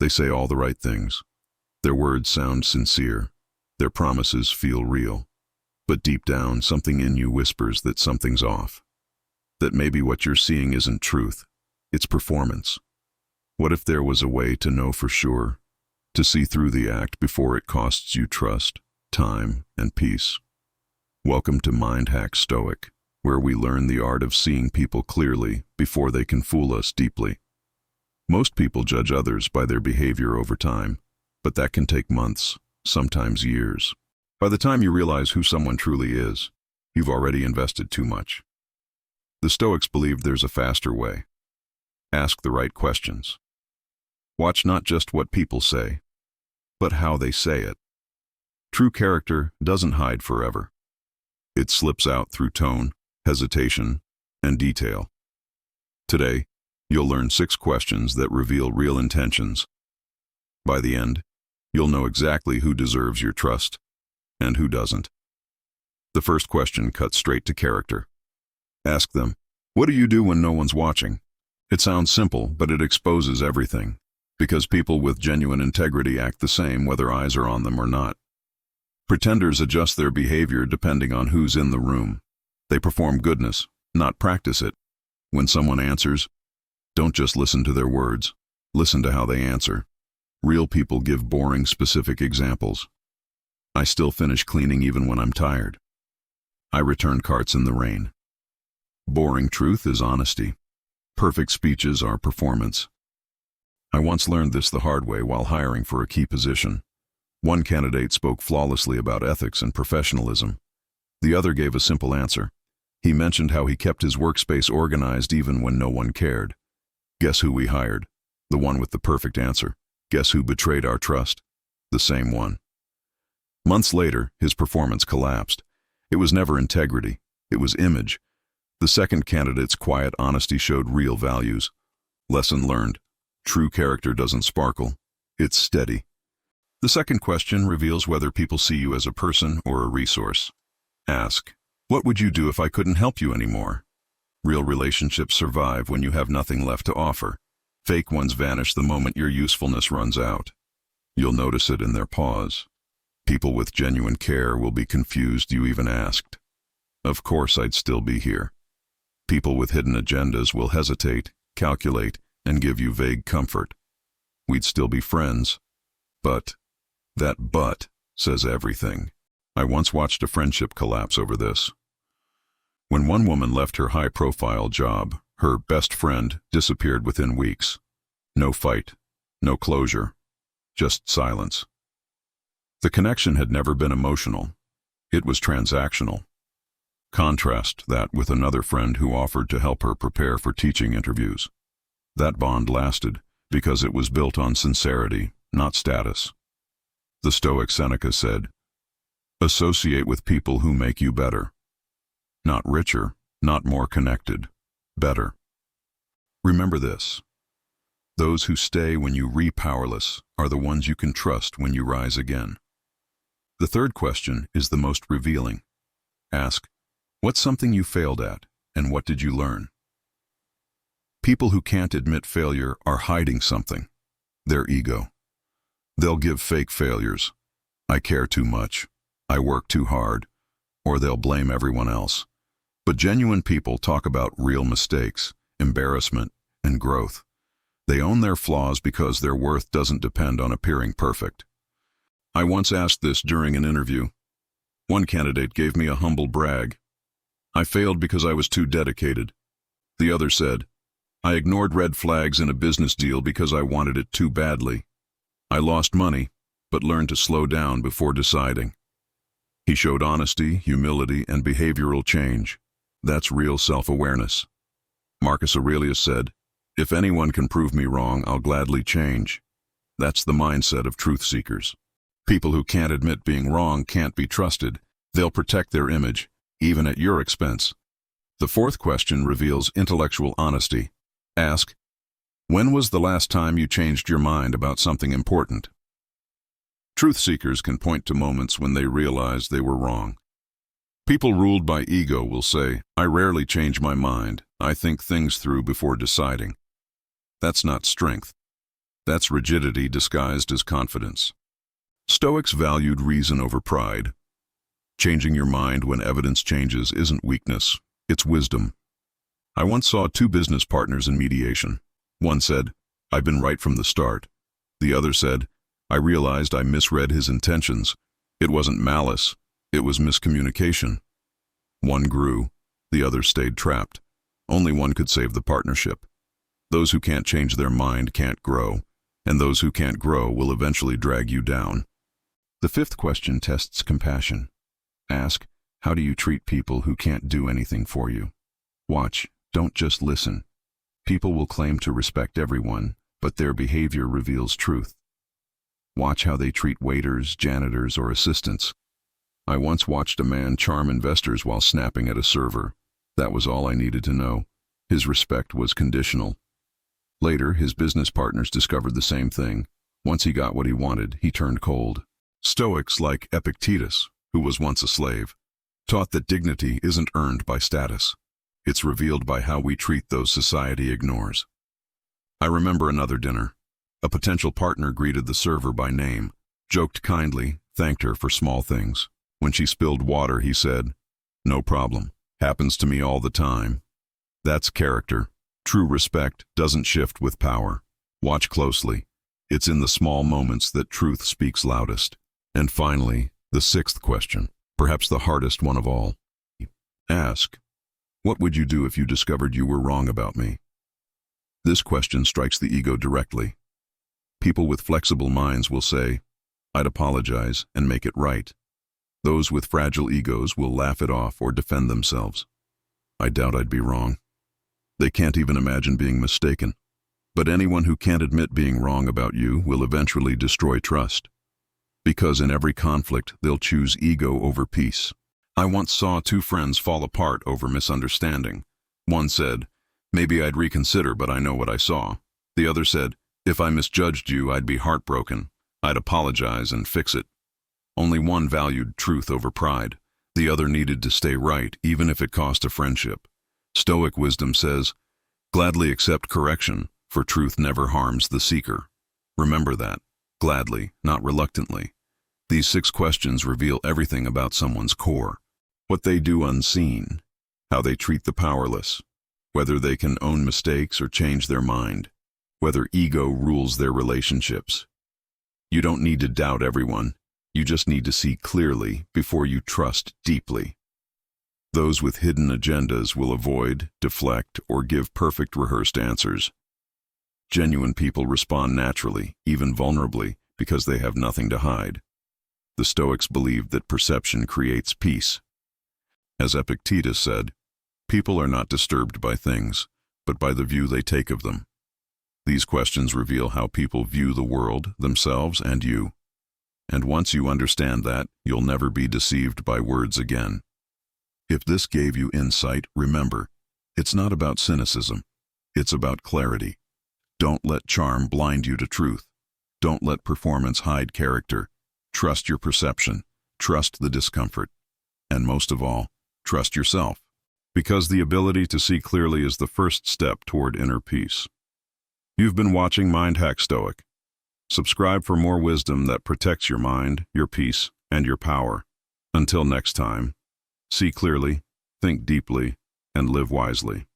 They say all the right things. Their words sound sincere. Their promises feel real. But deep down, something in you whispers that something's off. That maybe what you're seeing isn't truth. It's performance. What if there was a way to know for sure? To see through the act before it costs you trust, time, and peace. Welcome to Mind Hack Stoic, where we learn the art of seeing people clearly before they can fool us deeply. Most people judge others by their behavior over time, but that can take months, sometimes years. By the time you realize who someone truly is, you've already invested too much. The Stoics believed there's a faster way. Ask the right questions. Watch not just what people say, but how they say it. True character doesn't hide forever. It slips out through tone, hesitation, and detail. Today, you'll learn 6 questions that reveal real intentions. By the end, you'll know exactly who deserves your trust and who doesn't. The first question cuts straight to character. Ask them, what do you do when no one's watching? It sounds simple, but it exposes everything, because people with genuine integrity act the same whether eyes are on them or not. Pretenders adjust their behavior depending on who's in the room. They perform goodness, not practice it. When someone answers, don't just listen to their words, listen to how they answer. Real people give boring, specific examples. I still finish cleaning even when I'm tired. I return carts in the rain. Boring truth is honesty. Perfect speeches are performance. I once learned this the hard way while hiring for a key position. One candidate spoke flawlessly about ethics and professionalism. The other gave a simple answer. He mentioned how he kept his workspace organized even when no one cared. Guess who we hired? The one with the perfect answer. Guess who betrayed our trust? The same one. Months later, his performance collapsed. It was never integrity. It was image. The second candidate's quiet honesty showed real values. Lesson learned. True character doesn't sparkle. It's steady. The second question reveals whether people see you as a person or a resource. Ask, what would you do if I couldn't help you anymore? Real relationships survive when you have nothing left to offer. Fake ones vanish the moment your usefulness runs out. You'll notice it in their pause. People with genuine care will be confused you even asked. Of course I'd still be here. People with hidden agendas will hesitate, calculate, and give you vague comfort. We'd still be friends. But that but says everything. I once watched a friendship collapse over this. When one woman left her high-profile job, her best friend disappeared within weeks. No fight, no closure, just silence. The connection had never been emotional. It was transactional. Contrast that with another friend who offered to help her prepare for teaching interviews. That bond lasted because it was built on sincerity, not status. The Stoic Seneca said, associate with people who make you better. Not richer, not more connected, better. Remember this. Those who stay when you re-powerless are the ones you can trust when you rise again. The third question is the most revealing. Ask, what's something you failed at, and what did you learn? People who can't admit failure are hiding something. Their ego. They'll give fake failures. I care too much. I work too hard. Or they'll blame everyone else. But genuine people talk about real mistakes, embarrassment, and growth. They own their flaws because their worth doesn't depend on appearing perfect. I once asked this during an interview. One candidate gave me a humble brag. I failed because I was too dedicated. The other said, I ignored red flags in a business deal because I wanted it too badly. I lost money, but learned to slow down before deciding. He showed honesty, humility, and behavioral change. That's real self-awareness. Marcus Aurelius said, if anyone can prove me wrong, I'll gladly change. That's the mindset of truth seekers. People who can't admit being wrong can't be trusted. They'll protect their image, even at your expense. The fourth question reveals intellectual honesty. Ask, when was the last time you changed your mind about something important? Truth seekers can point to moments when they realized they were wrong. People ruled by ego will say, I rarely change my mind. I think things through before deciding. That's not strength. That's rigidity disguised as confidence. Stoics valued reason over pride. Changing your mind when evidence changes isn't weakness, it's wisdom. I once saw two business partners in mediation. One said, "I've been right from the start." The other said, "I realized I misread his intentions. It wasn't malice, it was miscommunication." One grew, the other stayed trapped. Only one could save the partnership. Those who can't change their mind can't grow, and those who can't grow will eventually drag you down. The fifth question tests compassion. Ask, how do you treat people who can't do anything for you? Watch, don't just listen. People will claim to respect everyone, but their behavior reveals truth. Watch how they treat waiters, janitors, or assistants. I once watched a man charm investors while snapping at a server. That was all I needed to know. His respect was conditional. Later, his business partners discovered the same thing. Once he got what he wanted, he turned cold. Stoics like Epictetus, who was once a slave, taught that dignity isn't earned by status. It's revealed by how we treat those society ignores. I remember another dinner. A potential partner greeted the server by name, joked kindly, thanked her for small things. When she spilled water, he said, "No problem. Happens to me all the time." That's character. True respect doesn't shift with power. Watch closely. It's in the small moments that truth speaks loudest. And finally, the sixth question, perhaps the hardest one of all. Ask, what would you do if you discovered you were wrong about me? This question strikes the ego directly. People with flexible minds will say, "I'd apologize and make it right." Those with fragile egos will laugh it off or defend themselves. I doubt I'd be wrong. They can't even imagine being mistaken. But anyone who can't admit being wrong about you will eventually destroy trust. Because in every conflict, they'll choose ego over peace. I once saw two friends fall apart over misunderstanding. One said, "Maybe I'd reconsider, but I know what I saw." The other said, "If I misjudged you, I'd be heartbroken. I'd apologize and fix it." Only one valued truth over pride. The other needed to stay right, even if it cost a friendship. Stoic wisdom says, "Gladly accept correction, for truth never harms the seeker." Remember that. Gladly, not reluctantly. These 6 questions reveal everything about someone's core. What they do unseen, how they treat the powerless, whether they can own mistakes or change their mind, whether ego rules their relationships. You don't need to doubt everyone. You just need to see clearly before you trust deeply. Those with hidden agendas will avoid, deflect, or give perfect rehearsed answers. Genuine people respond naturally, even vulnerably, because they have nothing to hide. The Stoics believed that perception creates peace. As Epictetus said, people are not disturbed by things, but by the view they take of them. These questions reveal how people view the world, themselves, and you. And once you understand that, you'll never be deceived by words again. If this gave you insight, remember, it's not about cynicism. It's about clarity. Don't let charm blind you to truth. Don't let performance hide character. Trust your perception. Trust the discomfort. And most of all, trust yourself. Because the ability to see clearly is the first step toward inner peace. You've been watching Mind Hack Stoic. Subscribe for more wisdom that protects your mind, your peace, and your power. Until next time, see clearly, think deeply, and live wisely.